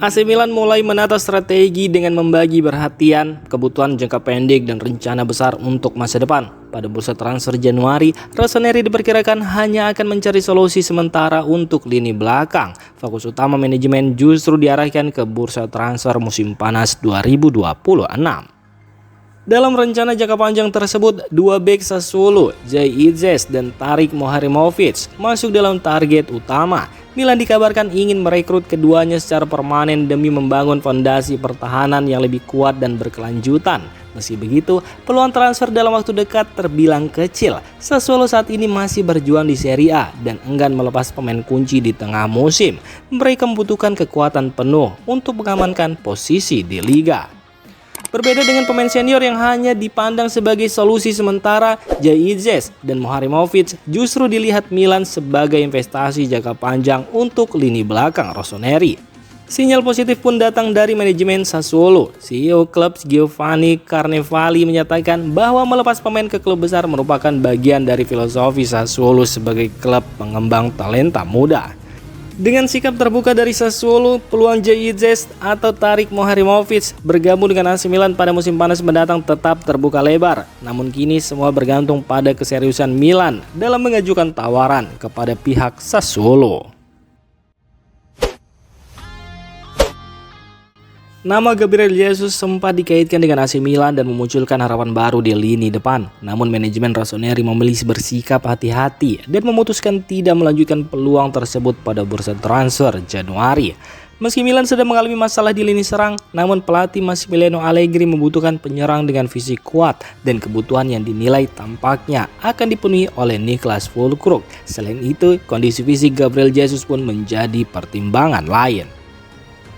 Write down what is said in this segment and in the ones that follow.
AC Milan mulai menata strategi dengan membagi perhatian, kebutuhan jangka pendek dan rencana besar untuk masa depan. Pada bursa transfer Januari, Rossoneri diperkirakan hanya akan mencari solusi sementara untuk lini belakang. Fokus utama manajemen justru diarahkan ke bursa transfer musim panas 2026. Dalam rencana jangka panjang tersebut, dua bek Sassuolo, Jay Itzes dan Tarik Moharimovic masuk dalam target utama. Milan dikabarkan ingin merekrut keduanya secara permanen demi membangun fondasi pertahanan yang lebih kuat dan berkelanjutan. Meski begitu, peluang transfer dalam waktu dekat terbilang kecil. Sassuolo saat ini masih berjuang di Serie A dan enggan melepas pemain kunci di tengah musim. Mereka membutuhkan kekuatan penuh untuk mengamankan posisi di Liga. Berbeda dengan pemain senior yang hanya dipandang sebagai solusi sementara, Jay Itzes dan Moharimovic justru dilihat Milan sebagai investasi jangka panjang untuk lini belakang Rossoneri. Sinyal positif pun datang dari manajemen Sassuolo. CEO klub Giovanni Carnevali menyatakan bahwa melepas pemain ke klub besar merupakan bagian dari filosofi Sassuolo sebagai klub pengembang talenta muda. Dengan sikap terbuka dari Sassuolo, peluang Jay Itzes atau Tarik Moharimovic bergabung dengan AC Milan pada musim panas mendatang tetap terbuka lebar. Namun kini semua bergantung pada keseriusan Milan dalam mengajukan tawaran kepada pihak Sassuolo. Nama Gabriel Jesus sempat dikaitkan dengan AC Milan dan memunculkan harapan baru di lini depan. Namun manajemen Rossoneri memilih bersikap hati-hati dan memutuskan tidak melanjutkan peluang tersebut pada bursa transfer Januari. Meski Milan sedang mengalami masalah di lini serang, namun pelatih Massimiliano Allegri membutuhkan penyerang dengan fisik kuat dan kebutuhan yang dinilai tampaknya akan dipenuhi oleh Niklas Füllkrug. Selain itu, kondisi fisik Gabriel Jesus pun menjadi pertimbangan lain.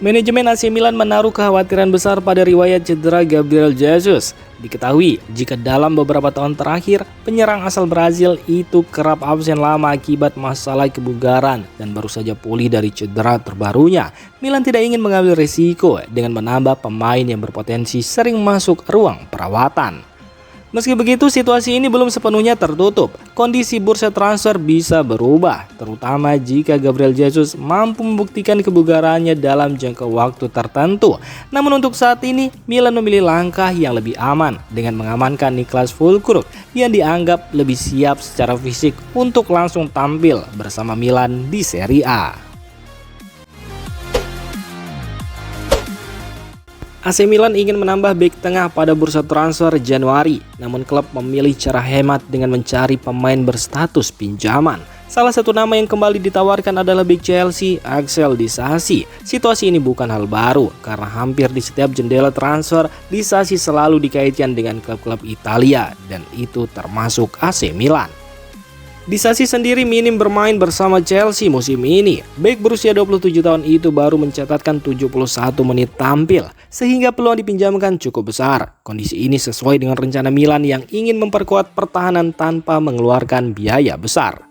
Manajemen AC Milan menaruh kekhawatiran besar pada riwayat cedera Gabriel Jesus. Diketahui jika dalam beberapa tahun terakhir, penyerang asal Brazil itu kerap absen lama akibat masalah kebugaran dan baru saja pulih dari cedera terbarunya. Milan tidak ingin mengambil risiko dengan menambah pemain yang berpotensi sering masuk ruang perawatan. Meski begitu, situasi ini belum sepenuhnya tertutup. Kondisi bursa transfer bisa berubah, terutama jika Gabriel Jesus mampu membuktikan kebugarannya dalam jangka waktu tertentu. Namun untuk saat ini, Milan memilih langkah yang lebih aman dengan mengamankan Niklas Füllkrug yang dianggap lebih siap secara fisik untuk langsung tampil bersama Milan di Serie A. AC Milan ingin menambah bek tengah pada bursa transfer Januari, namun klub memilih cara hemat dengan mencari pemain berstatus pinjaman. Salah satu nama yang kembali ditawarkan adalah bek Chelsea, Axel Disasi. Situasi ini bukan hal baru, karena hampir di setiap jendela transfer, Disasi selalu dikaitkan dengan klub-klub Italia, dan itu termasuk AC Milan. Disasi sendiri minim bermain bersama Chelsea musim ini. Bek berusia 27 tahun itu baru mencatatkan 71 menit tampil, sehingga peluang dipinjamkan cukup besar. Kondisi ini sesuai dengan rencana Milan yang ingin memperkuat pertahanan tanpa mengeluarkan biaya besar.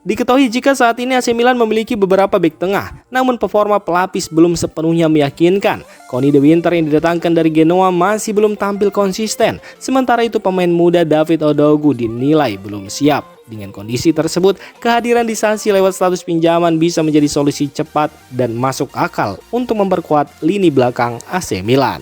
Diketahui jika saat ini AC Milan memiliki beberapa bek tengah, namun performa pelapis belum sepenuhnya meyakinkan. Conny De Winter yang didatangkan dari Genoa masih belum tampil konsisten, sementara itu pemain muda David Odogu dinilai belum siap. Dengan kondisi tersebut, kehadiran Disasi lewat status pinjaman bisa menjadi solusi cepat dan masuk akal untuk memperkuat lini belakang AC Milan.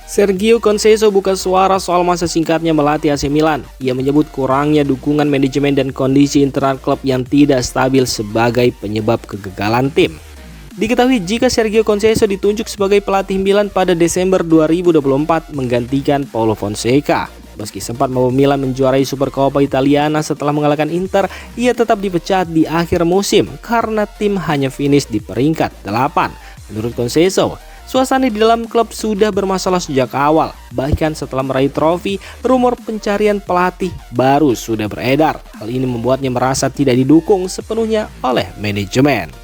Sergio Conceição buka suara soal masa singkatnya melatih AC Milan. Ia menyebut kurangnya dukungan manajemen dan kondisi internal klub yang tidak stabil sebagai penyebab kegagalan tim. Diketahui jika Sergio Conceição ditunjuk sebagai pelatih Milan pada Desember 2024 menggantikan Paulo Fonseca. Meski sempat membawa Milan menjuarai Supercoppa Italiana setelah mengalahkan Inter, ia tetap dipecat di akhir musim karena tim hanya finish di peringkat 8. Menurut Conceição, suasana di dalam klub sudah bermasalah sejak awal. Bahkan setelah meraih trofi, rumor pencarian pelatih baru sudah beredar. Hal ini membuatnya merasa tidak didukung sepenuhnya oleh manajemen.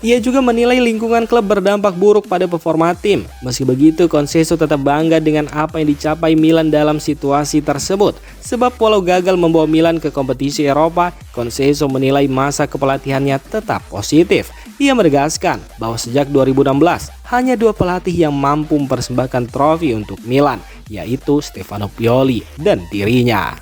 Ia juga menilai lingkungan klub berdampak buruk pada performa tim. Meski begitu, Conceição tetap bangga dengan apa yang dicapai Milan dalam situasi tersebut. Sebab walau gagal membawa Milan ke kompetisi Eropa, Conceição menilai masa kepelatihannya tetap positif. Ia menegaskan bahwa sejak 2016, hanya dua pelatih yang mampu mempersembahkan trofi untuk Milan, yaitu Stefano Pioli dan dirinya.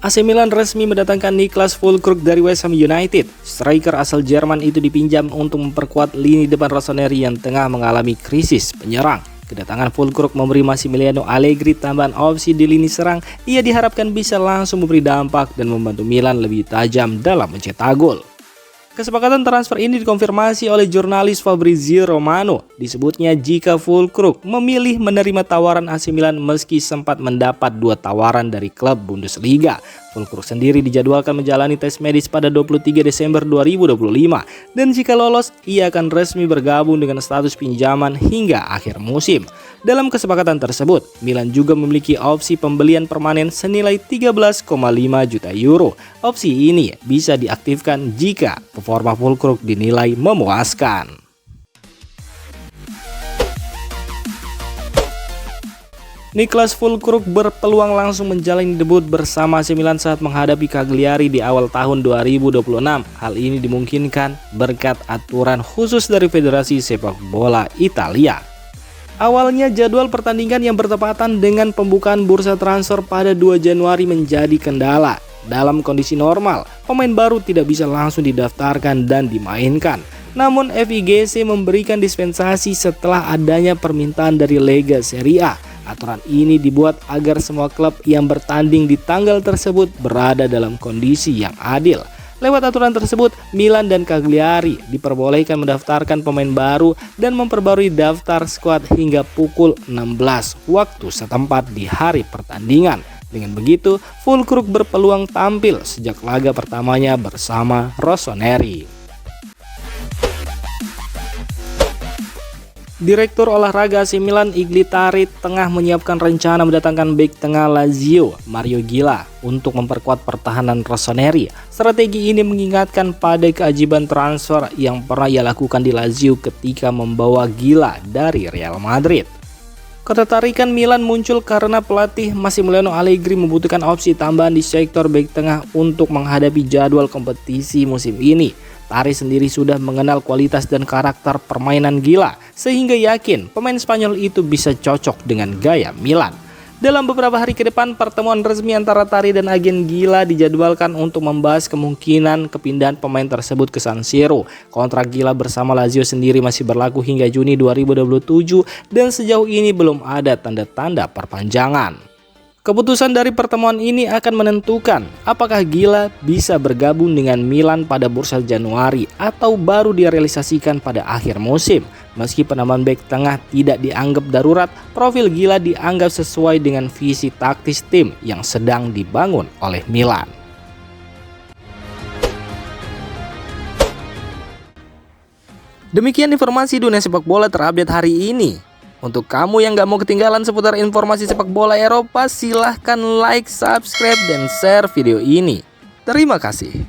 AC Milan resmi mendatangkan Niklas Füllkrug dari West Ham United. Striker asal Jerman itu dipinjam untuk memperkuat lini depan Rossoneri yang tengah mengalami krisis penyerang. Kedatangan Füllkrug memberi Massimiliano Allegri tambahan opsi di lini serang. Ia diharapkan bisa langsung memberi dampak dan membantu Milan lebih tajam dalam mencetak gol. Kesepakatan transfer ini dikonfirmasi oleh jurnalis Fabrizio Romano. Disebutnya jika Füllkrug memilih menerima tawaran AC Milan meski sempat mendapat 2 tawaran dari klub Bundesliga. Füllkrug sendiri dijadwalkan menjalani tes medis pada 23 Desember 2025 dan jika lolos ia akan resmi bergabung dengan status pinjaman hingga akhir musim. Dalam kesepakatan tersebut, Milan juga memiliki opsi pembelian permanen senilai 13,5 juta euro. Opsi ini bisa diaktifkan jika performa Füllkrug dinilai memuaskan. Niklas Füllkrug berpeluang langsung menjalani debut bersama AC Milan saat menghadapi Cagliari di awal tahun 2026. Hal ini dimungkinkan berkat aturan khusus dari Federasi Sepak Bola Italia. Awalnya jadwal pertandingan yang bertepatan dengan pembukaan bursa transfer pada 2 Januari menjadi kendala. Dalam kondisi normal, pemain baru tidak bisa langsung didaftarkan dan dimainkan. Namun FIGC memberikan dispensasi setelah adanya permintaan dari Lega Serie A. Aturan ini dibuat agar semua klub yang bertanding di tanggal tersebut berada dalam kondisi yang adil. Lewat aturan tersebut, Milan dan Cagliari diperbolehkan mendaftarkan pemain baru dan memperbarui daftar skuad hingga pukul 16 waktu setempat di hari pertandingan. Dengan begitu, Füllkrug berpeluang tampil sejak laga pertamanya bersama Rossoneri. Direktur olahraga AC Milan Iglitari tengah menyiapkan rencana mendatangkan bek tengah Lazio Mario Gila untuk memperkuat pertahanan Rossoneri. Strategi ini mengingatkan pada keajaiban transfer yang pernah ia lakukan di Lazio ketika membawa Gila dari Real Madrid. Ketertarikan Milan muncul karena pelatih Massimiliano Allegri membutuhkan opsi tambahan di sektor bek tengah untuk menghadapi jadwal kompetisi musim ini. Tari sendiri sudah mengenal kualitas dan karakter permainan Gila, sehingga yakin pemain Spanyol itu bisa cocok dengan gaya Milan. Dalam beberapa hari ke depan, pertemuan resmi antara Tari dan agen Gila dijadwalkan untuk membahas kemungkinan kepindahan pemain tersebut ke San Siro. Kontrak Gila bersama Lazio sendiri masih berlaku hingga Juni 2027 dan sejauh ini belum ada tanda-tanda perpanjangan. Keputusan dari pertemuan ini akan menentukan apakah Gila bisa bergabung dengan Milan pada bursa Januari atau baru direalisasikan pada akhir musim. Meski penambahan bek tengah tidak dianggap darurat, profil Gila dianggap sesuai dengan visi taktis tim yang sedang dibangun oleh Milan. Demikian informasi dunia sepak bola terupdate hari ini. Untuk kamu yang gak mau ketinggalan seputar informasi sepak bola Eropa, silahkan like, subscribe, dan share video ini. Terima kasih.